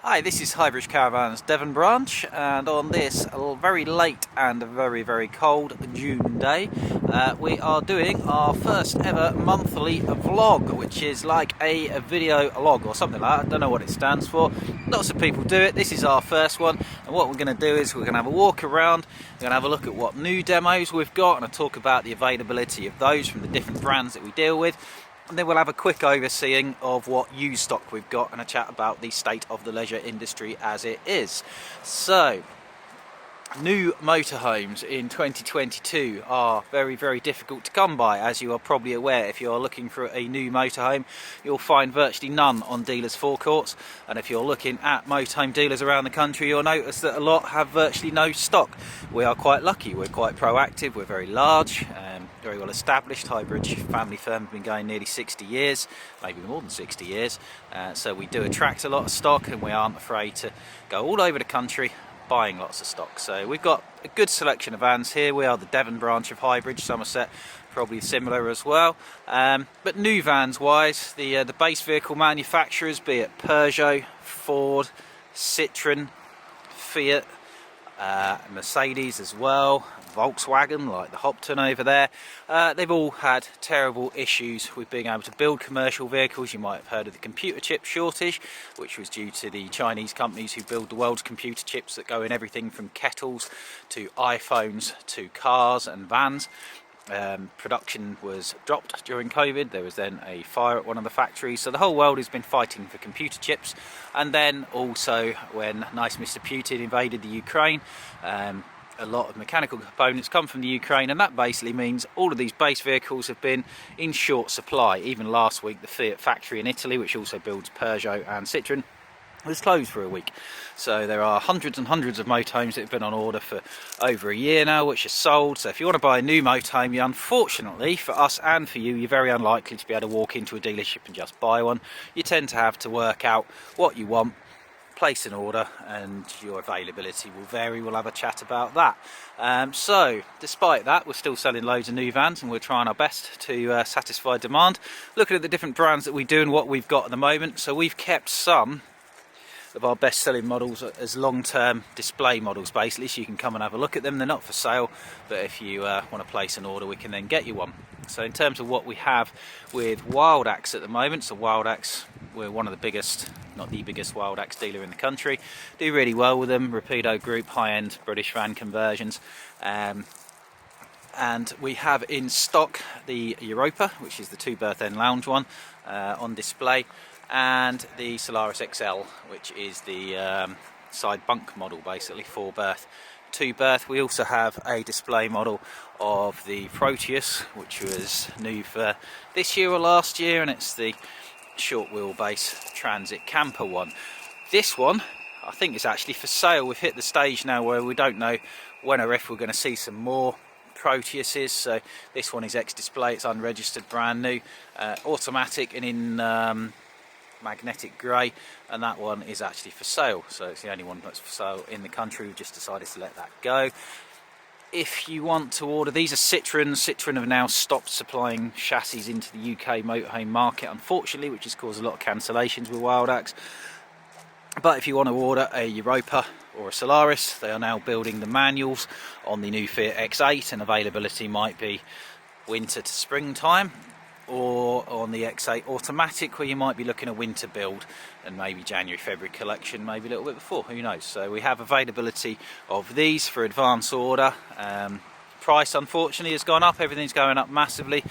Hi, this is Highbridge Caravans Devon branch, and on this very late and very cold June day, we are doing our first ever monthly vlog, which is like a video log or something like that. I don't know what it stands for. Lots of people do it. This is our first one, and what we're going to do is we're going to have a walk around, we're going to have a look at what new demos we've got, and I'll talk about the availability of those from the different brands that we deal with. And then we'll have a quick overseeing of what used stock we've got and a chat about the state of the leisure industry as it is. So, new motorhomes in 2022 are very difficult to come by, as you are probably aware. If you're looking for a new motorhome, you'll find virtually none on dealers' forecourts, and if you're looking at motorhome dealers around the country, you'll notice that a lot have virtually no stock. We are quite lucky, we're quite proactive, we're very large, very well established. Highbridge family firm have been going nearly 60 years, maybe more than 60 years, so we do attract a lot of stock, and we aren't afraid to go all over the country buying lots of stock. So we've got a good selection of vans here. We are the Devon branch of Highbridge, Somerset, probably similar as well. But new vans wise, the base vehicle manufacturers, be it Peugeot, Ford, Citroen, Fiat, Mercedes as well, Volkswagen like the Hopton over there, they've all had terrible issues with being able to build commercial vehicles. You might have heard of the computer chip shortage, which was due to the Chinese companies who build the world's computer chips that go in everything from kettles to iPhones to cars and vans. Production was dropped during COVID. There was then a fire at one of the factories, so the whole world has been fighting for computer chips. And then also when nice Mr. Putin invaded the Ukraine, a lot of mechanical components come from the Ukraine, and that basically means all of these base vehicles have been in short supply. Even last week, the Fiat factory in Italy, which also builds Peugeot and Citroen, was closed for a week. So there are hundreds and hundreds of motorhomes that have been on order for over a year now, which are sold. So if you want to buy a new motorhome, you, unfortunately for us and for you, you're very unlikely to be able to walk into a dealership and just buy one. You tend to have to work out what you want, place an order, and your availability will vary. We'll have a chat about that. So despite that, we're still selling loads of new vans, and we're trying our best to satisfy demand. Looking at the different brands that we do and what we've got at the moment, so we've kept some of our best selling models as long-term display models basically, so you can come and have a look at them. They're not for sale, but if you want to place an order, we can then get you one. So in terms of what we have with Wild Axe at the moment, so Wild Axe, we're one of the biggest, not the biggest Wild Axe dealer in the country, do really well with them. Rapido Group, high-end British van conversions, and we have in stock the Europa, which is the 2-berth end lounge one, on display, and the Solaris XL, which is the side bunk model, basically 4-berth, 2-berth. We also have a display model of the Proteus, which was new for this year or last year, and it's the short wheelbase transit camper one. This one, I think, is actually for sale. We've hit the stage now where we don't know when or if we're going to see some more Proteuses. So this one is ex-display, it's unregistered, brand new, automatic and in magnetic grey, and that one is actually for sale. So it's the only one that's for sale in the country. We've just decided to let that go. If you want to order, these are Citroen. Citroen have now stopped supplying chassis into the UK motorhome market, unfortunately, which has caused a lot of cancellations with Wild Axe. But if you want to order a Europa or a Solaris, they are now building the manuals on the new Fiat X8, and availability might be winter to springtime, or on the X8 automatic, where you might be looking at winter build and maybe January, February collection, maybe a little bit before, who knows. So we have availability of these for advance order. Price unfortunately has gone up, everything's going up massively.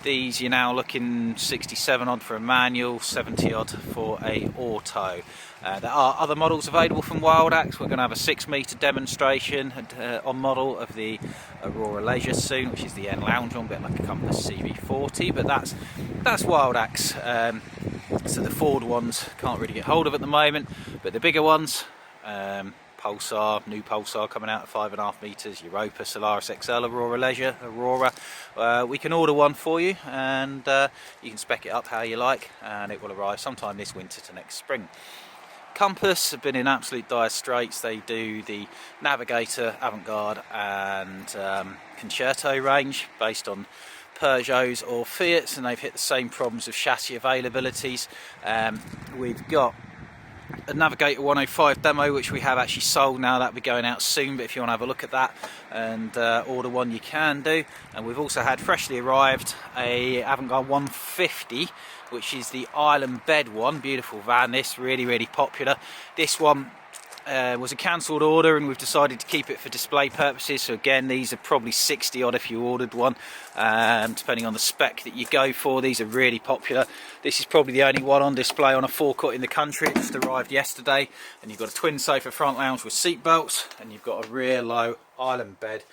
These you're now looking 67 odd for a manual, 70 odd for a auto. There are other models available from Wild Axe. We're going to have a 6-metre demonstration on model of the Aurora Leisure soon, which is the N Lounge one, a bit like a Compass CV40, but that's Wild Axe. So the Ford ones can't really get hold of at the moment, but the bigger ones, Pulsar, new Pulsar coming out at 5.5 metres, Europa, Solaris XL, Aurora Leisure, Aurora. We can order one for you, and you can spec it up how you like, and it will arrive sometime this winter to next spring. Compass have been in absolute dire straits. They do the Navigator, Avant-Garde and Concerto range based on Peugeots or Fiats, and they've hit the same problems of chassis availabilities. We've got a Navigator 105 demo which we have actually sold now. That'll be going out soon, but if you want to have a look at that and order one, you can do. And we've also had freshly arrived a Avant-Garde 150, which is the island bed one. Beautiful van, this really popular. This one was a cancelled order and we've decided to keep it for display purposes. So again, these are probably 60 odd if you ordered one, depending on the spec that you go for. These are really popular. This is probably the only one on display on a forecourt in the country. It just arrived yesterday, and you've got a twin sofa front lounge with seat belts, and you've got a rear low island bed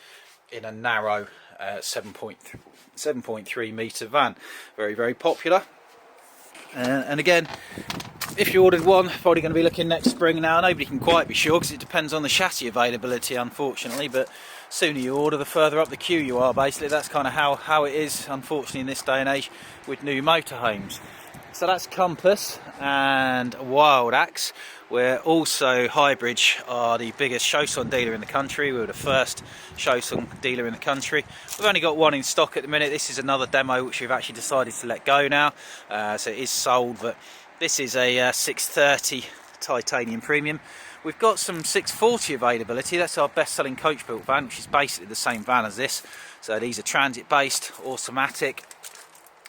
in a narrow 7.3 metre van. Very popular. And again, if you ordered one, probably going to be looking next spring now. Nobody can quite be sure because it depends on the chassis availability, unfortunately, but sooner you order, the further up the queue you are. Basically, that's kind of how it is, unfortunately, in this day and age with new motorhomes. So that's Compass and Wild Axe. We're also, Highbridge are the biggest Citroen dealer in the country. We were the first Citroen dealer in the country. We've only got one in stock at the minute. This is another demo which we've actually decided to let go now. So it is sold, but this is a 630 titanium premium. We've got some 640 availability. That's our best-selling coach-built van, which is basically the same van as this. So these are transit-based, automatic.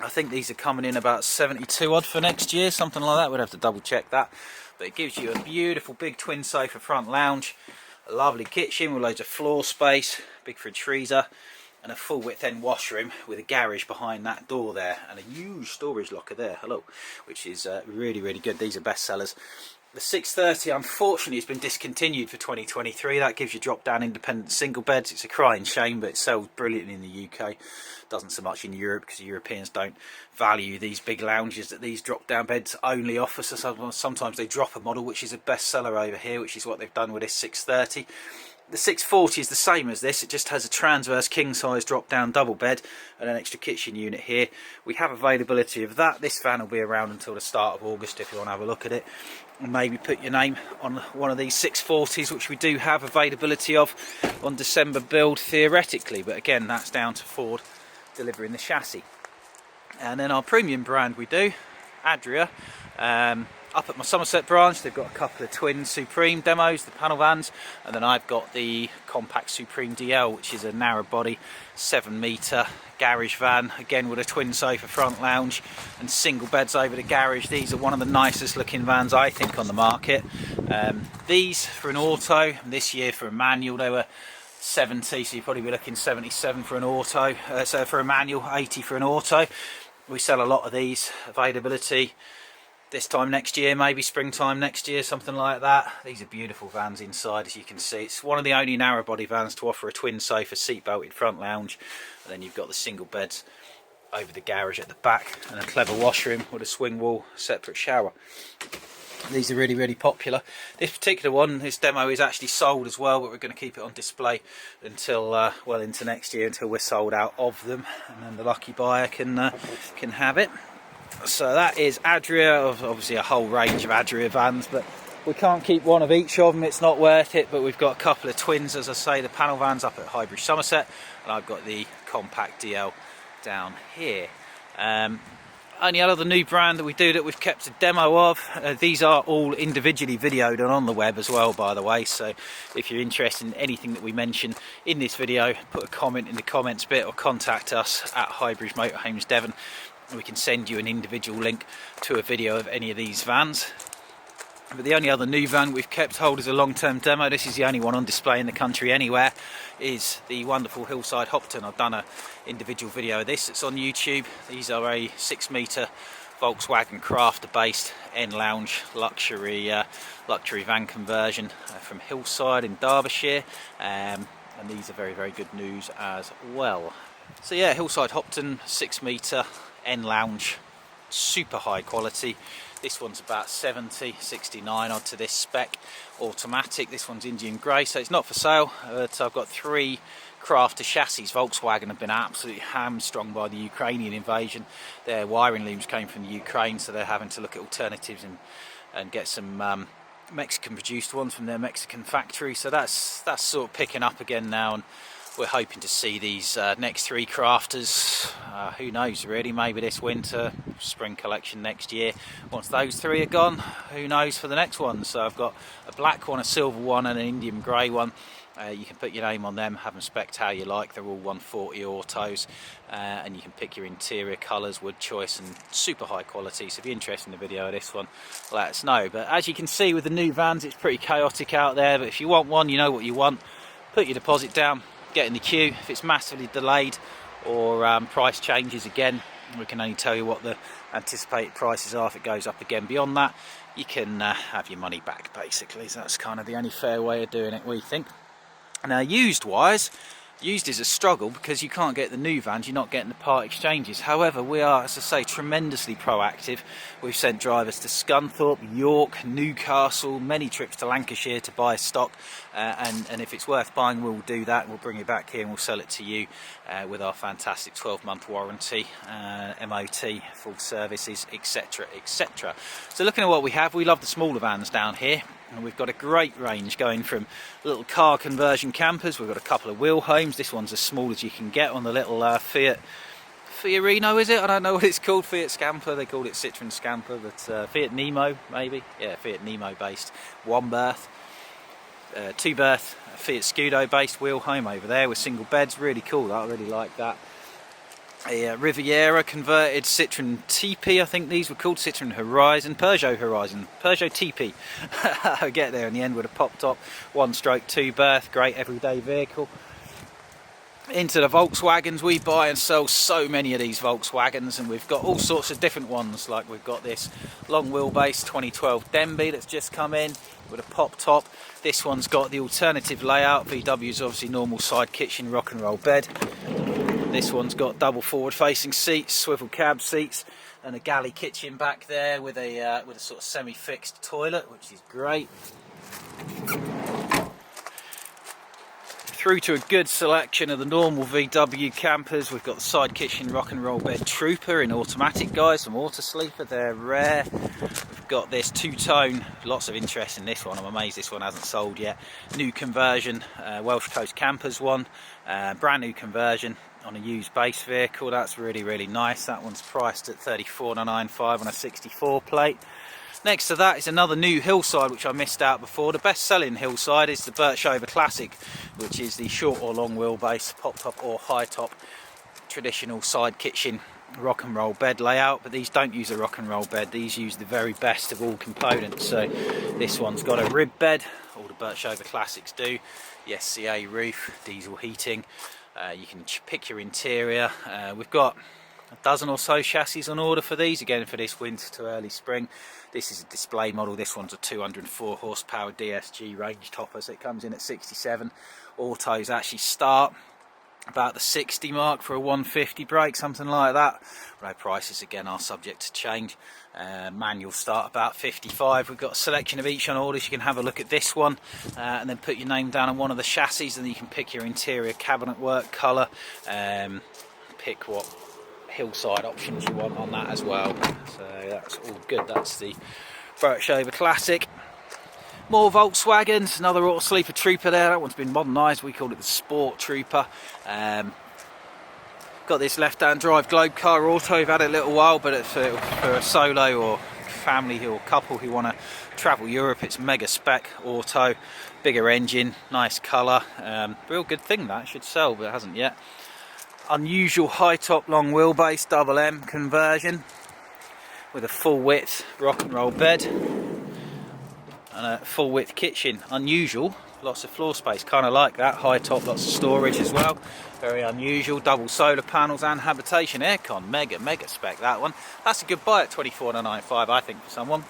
I think these are coming in about 72 odd for next year, something like that. We'd have to double check that. But it gives you a beautiful big twin sofa front lounge, a lovely kitchen with loads of floor space, big fridge freezer, and a full width end washroom with a garage behind that door there, and a huge storage locker there, which is really good. These are best sellers. The 630 unfortunately has been discontinued for 2023. That gives you drop down independent single beds. It's a crying shame, but it sells brilliantly in the UK. Doesn't so much in Europe because Europeans don't value these big lounges that these drop down beds only offer. So sometimes they drop a model which is a bestseller over here, which is what they've done with this 630. The 640 is the same as this. It just has a transverse king size drop down double bed and an extra kitchen unit here. We have availability of that. This van will be around until the start of August if you want to have a look at it, and maybe put your name on one of these 640s, which we do have availability of on December build theoretically, but again, that's down to Ford delivering the chassis. And then our premium brand we do, Adria. Up at my Somerset branch, they've got a couple of twin Supreme demos, the panel vans, and then I've got the compact Supreme DL, which is a narrow body 7 metre garage van, again with a twin sofa front lounge and single beds over the garage. These are one of the nicest looking vans I think on the market. These for an auto, this year for a manual they were 70, so you'd probably be looking 77 for an auto, so for a manual, 80 for an auto. We sell a lot of these, availability this time next year, maybe springtime next year, something like that. These are beautiful vans inside, as you can see. It's one of the only narrow body vans to offer a twin sofa seat belted front lounge, and then you've got the single beds over the garage at the back and a clever washroom with a swing wall separate shower. These are really popular. This particular one, this demo is actually sold as well, but we're going to keep it on display until well into next year, until we're sold out of them, and then the lucky buyer can have it. So that is Adria, obviously a whole range of Adria vans, but we can't keep one of each of them, it's not worth it. But we've got a couple of twins, as I say, the panel vans up at Highbridge Somerset, and I've got the compact DL down here. Only other new brand that we do that we've kept a demo of, these are all individually videoed and on the web as well, by the way. So if you're interested in anything that we mention in this video, put a comment in the comments bit or contact us at Highbridge Motorhomes Devon. We can send you an individual link to a video of any of these vans. But the only other new van we've kept hold as a long-term demo, this is the only one on display in the country anywhere, is the wonderful Hillside Hopton. I've done an individual video of this, it's on YouTube. These are a 6 metre Volkswagen Crafter based end lounge luxury van conversion from Hillside in Derbyshire, and these are very good news as well. So yeah, Hillside Hopton 6 metre end lounge, super high quality. This one's about 70, 69 odd to this spec, automatic. This one's Indian grey, so it's not for sale. But I've got 3 Crafter chassis. Volkswagen have been absolutely hamstrung by the Ukrainian invasion. Their wiring looms came from the Ukraine, so they're having to look at alternatives and get some Mexican produced ones from their Mexican factory, so that's sort of picking up again now, and we're hoping to see these next 3 crafters, who knows really, maybe this winter, spring collection next year. Once those 3 are gone, who knows for the next one. So I've got a black one, a silver one and an Indian grey one. You can put your name on them, have them spec'd how you like. They're all 140 autos, and you can pick your interior colours, wood choice, and super high quality. So if you're interested in the video of this one, let us know. But as you can see with the new vans, it's pretty chaotic out there. But if you want one, you know what you want. Put your deposit down, get in the queue. If it's massively delayed or price changes again, we can only tell you what the anticipated prices are. If it goes up again beyond that, you can have your money back basically. So that's kind of the only fair way of doing it, we think. Now, used is a struggle because you can't get the new vans, you're not getting the part exchanges. However, we are, as I say, tremendously proactive. We've sent drivers to Scunthorpe, York, Newcastle, many trips to Lancashire to buy stock, and if it's worth buying, we'll do that. We'll bring it back here and we'll sell it to you with our fantastic 12-month warranty, MOT, full services, etc, etc. So looking at what we have, we love the smaller vans down here. And we've got a great range going from little car conversion campers. We've got a couple of Wheelhomes. This one's as small as you can get on the little Fiat Reno, is it? I don't know what it's called. Fiat Scamper. They called it Citroen Scamper, but Fiat Nemo maybe. Yeah, Fiat Nemo based. 1 berth, 2 berth, Fiat Scudo based Wheelhome over there with single beds. Really cool. I really like that. A Riviera converted Citroen TP, I think these were called, Citroen Horizon, Peugeot TP. I get there in the end with a pop top, 1-stroke 2 berth, great everyday vehicle. Into the Volkswagens, we buy and sell so many of these Volkswagens, and we've got all sorts of different ones. Like we've got this long wheelbase 2012 Denby that's just come in with a pop top. This one's got the alternative layout. VW's obviously normal side kitchen, rock and roll bed. This one's got double forward facing seats, swivel cab seats, and a galley kitchen back there with a sort of semi-fixed toilet, which is great. Through to a good selection of the normal VW campers. We've got the side kitchen rock and roll bed Trooper in automatic, guys, some auto sleeper, they're rare. We've got this 2-tone, lots of interest in this one, I'm amazed this one hasn't sold yet. New conversion, Welsh Coast Campers one, brand new conversion on a used base vehicle. That's really, really nice. That one's priced at $34,995 on a 64 plate. Next to that is another new Hillside, which I missed out before. The best selling Hillside is the Birchover Classic, which is the short or long wheelbase, pop top or high top, traditional side kitchen rock and roll bed layout. But these don't use a rock and roll bed, these use the very best of all components. So this one's got a rib bed, all the Birchover Classics do, the SCA roof, diesel heating. You can pick your interior. We've got a dozen or so chassis on order for these, again for this winter to early spring. This is a display model. This one's a 204 horsepower DSG range topper, so it comes in at 67. Autos actually start about the 60 mark for a 150 brake, something like that. No, prices again are subject to change. Manual start about 55. We've got a selection of each on orders. You can have a look at this one and then put your name down on one of the chassis, and then you can pick your interior cabinet work colour, pick what Hillside options you want on that as well. So that's all good. That's the Birchover Classic. More Volkswagens, another auto sleeper Trooper there. That one's been modernised. We call it the Sport Trooper. Got this left-hand drive Globe Car Auto. We've had it a little while, but for a solo or family or couple who want to travel Europe, it's mega spec auto, bigger engine, nice colour. Real good thing that should sell, but it hasn't yet. Unusual high top long wheelbase double M conversion with a full width rock and roll bed and a full width kitchen. Unusual, lots of floor space, kind of like that. High top, lots of storage as well. Very unusual. Double solar panels and habitation aircon. Mega spec that one. That's a good buy at $24,995 I think for someone.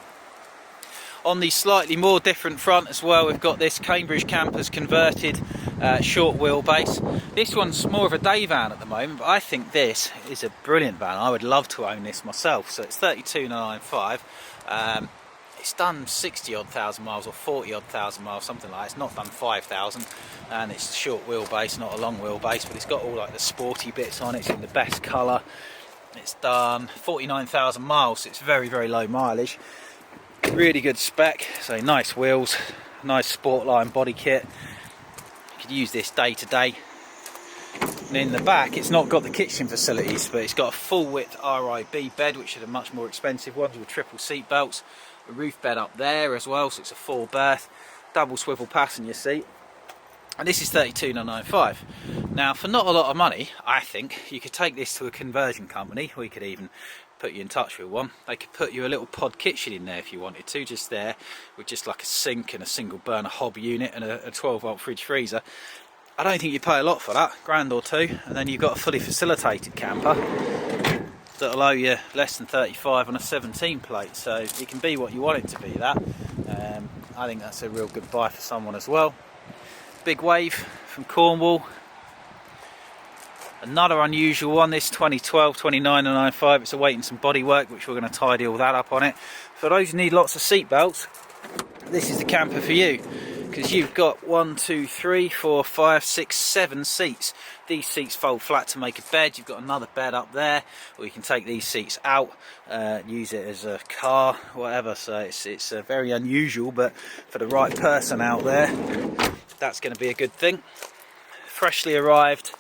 On the slightly more different front as well, we've got this Cambridge Campers converted short wheelbase. This one's more of a day van at the moment, but I think this is a brilliant van. I would love to own this myself. So it's $32,995. It's done 60 odd thousand miles or 40 odd thousand miles, something like that. It's not done 5,000, and it's a short wheelbase, not a long wheelbase, but it's got all like the sporty bits on it. It's in the best colour. It's done 49,000 miles, so it's very, very low mileage. Really good spec, so nice wheels, nice Sportline body kit. You could use this day to day. And in the back, it's not got the kitchen facilities, but it's got a full width RIB bed, which are the much more expensive ones with triple seat belts. A roof bed up there as well, so it's a 4 berth, double swivel passenger seat. And this is $32,995. Now, for not a lot of money, I think you could take this to a conversion company. We could even put you in touch with one. They could put you a little pod kitchen in there if you wanted to, just there, with just like a sink and a single burner hob unit and a 12-volt fridge freezer. I don't think you pay a lot for that, £1 or £2, and then you've got a fully facilitated camper that'll owe you less than 35 on a 17 plate, so it can be what you want it to be. That I think that's a real good buy for someone as well. Big Wave from Cornwall, another unusual one, this 2012 $29,995. It's awaiting some body work, which we're going to tidy all that up on it. For those who need lots of seat belts, this is the camper for you, because you've got 1, 2, 3, 4, 5, 6, 7 seats. These seats fold flat to make a bed. You've got another bed up there, or you can take these seats out, use it as a car, whatever. So it's very unusual, but for the right person out there, that's going to be a good thing. Freshly arrived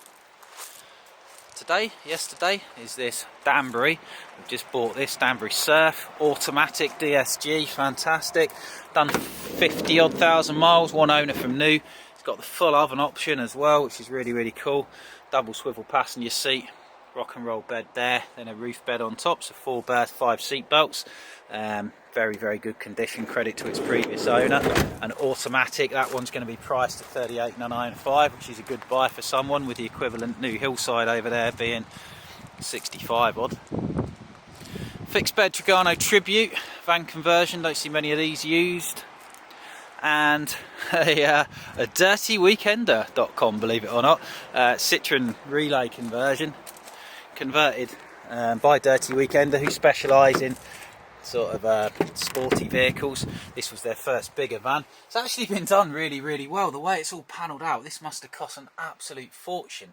yesterday is this Danbury. We've just bought this Danbury Surf, automatic DSG, fantastic. Done 50 odd thousand miles, one owner from new. It's got the full oven option as well, which is really, really cool. Double swivel passenger seat, rock and roll bed there, then a roof bed on top, so 4 berth, 5 seat belts. Very, very good condition, credit to its previous owner. And automatic, that one's going to be priced at $38,995, which is a good buy for someone, with the equivalent new Hillside over there being 65 odd. Fixed bed Trigano Tribute, van conversion, don't see many of these used. And a dirtyweekender.com, believe it or not, Citroen relay conversion, converted by Dirty Weekender, who specialise in sort of sporty vehicles. This was their first bigger van. It's actually been done really, really well. The way it's all panelled out, this must have cost an absolute fortune.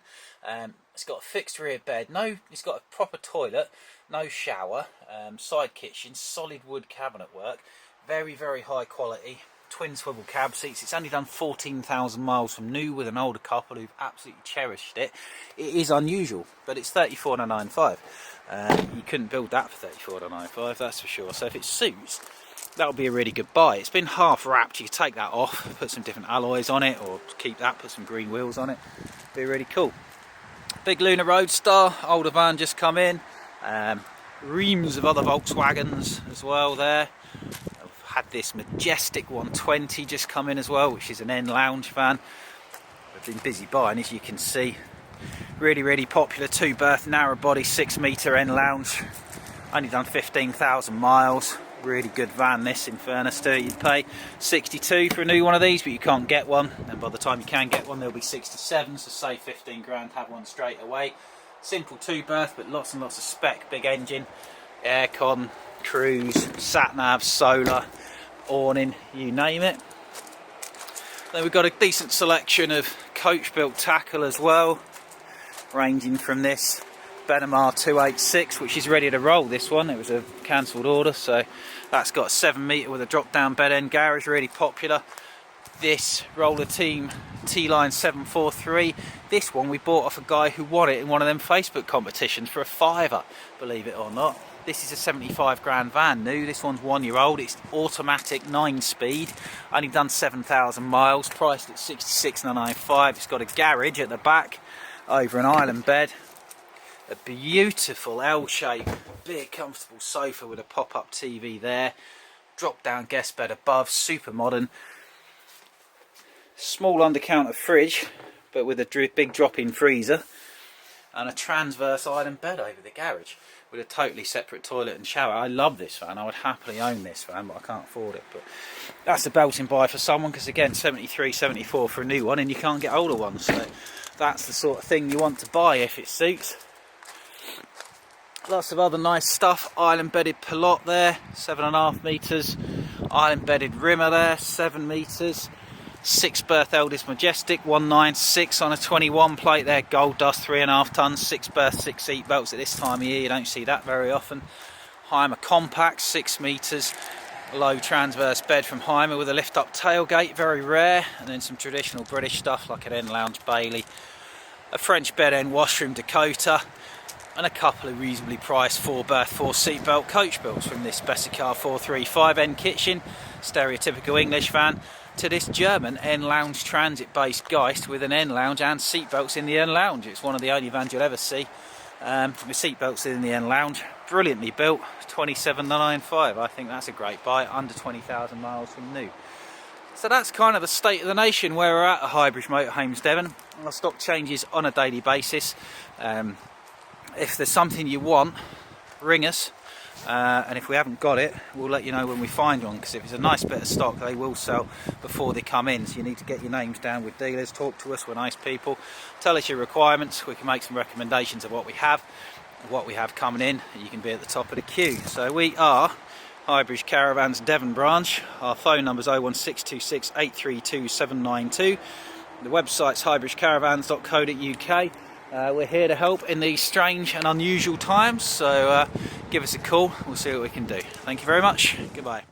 It's got a fixed rear bed, it's got a proper toilet, no shower, side kitchen, solid wood cabinet work, very, very high quality. Twin swivel cab seats. It's only done 14,000 miles from new, with an older couple who've absolutely cherished it. It is unusual, but it's $34,995. You couldn't build that for $34,995, that's for sure. So if it suits, that'll be a really good buy. It's been half wrapped. You can take that off, put some different alloys on it, or keep that, put some green wheels on it. Be really cool. Big Luna Roadstar, older van just come in. Reams of other Volkswagens as well there. Had this majestic 120 just come in as well, which is an N lounge van. I've been busy buying, as you can see. Really, really popular 2 berth narrow body 6 metre N lounge. Only done 15,000 miles. Really good van this, in fairness to it. You'd pay 62 for a new one of these, but you can't get one, and by the time you can get one, they'll be 67, so save 15 grand, have one straight away. Simple 2 berth, but lots and lots of spec. Big engine, aircon, cruise, sat nav, solar, awning, you name it. Then we've got a decent selection of coach built tackle as well, ranging from this Benamar 286, which is ready to roll. This one, it was a cancelled order, so that's got a 7 metre with a drop down bed end garage, really popular. This Roller Team T-Line 743, this one we bought off a guy who won it in one of them Facebook competitions for a £5, believe it or not. This is a 75 grand van new. This one's 1 year old. It's automatic, 9-speed. Only done 7,000 miles. Priced at $66,995. It's got a garage at the back over an island bed. A beautiful L-shape, big comfortable sofa with a pop-up TV there. Drop down guest bed above. Super modern. Small under-counter fridge, but with a big drop-in freezer. And a transverse island bed over the garage, with a totally separate toilet and shower. I love this van. I would happily own this van, but I can't afford it. But that's a belting buy for someone, because again, 73, 74 for a new one, and you can't get older ones. So that's the sort of thing you want to buy if it suits. Lots of other nice stuff. Island bedded Pilote there, 7.5 metres. Island bedded Rimmer there, 7 metres. 6 berth Eldest Majestic 196 on a 21 plate there, gold dust, 3.5 tonnes, 6 berth 6 seat belts. At this time of year you don't see that very often. Heimer Compact 6 metres, low transverse bed from Hymer with a lift up tailgate, very rare, and then some traditional British stuff like an end lounge Bailey, a French bed end washroom Dakota, and a couple of reasonably priced 4-berth 4-seatbelt coach builds, from this Bessicar 435 end kitchen, stereotypical English van, to this German end lounge transit based Geist with an end lounge and seatbelts in the end lounge. It's one of the only vans you'll ever see with seatbelts in the end lounge. Brilliantly built, 27,995. I think that's a great buy, under 20,000 miles from new. So that's kind of the state of the nation where we're at Highbridge Motorhomes Devon. Our stock changes on a daily basis. If there's something you want, ring us, and if we haven't got it, we'll let you know when we find one, because if it's a nice bit of stock, they will sell before they come in. So you need to get your names down with dealers, talk to us, we're nice people, tell us your requirements, we can make some recommendations of what we have coming in, and you can be at the top of the queue. So we are Highbridge Caravans Devon branch. Our phone number is 01626 832 792. The website's highbridgecaravans.co.uk. We're here to help in these strange and unusual times, so give us a call, we'll see what we can do. Thank you very much, goodbye.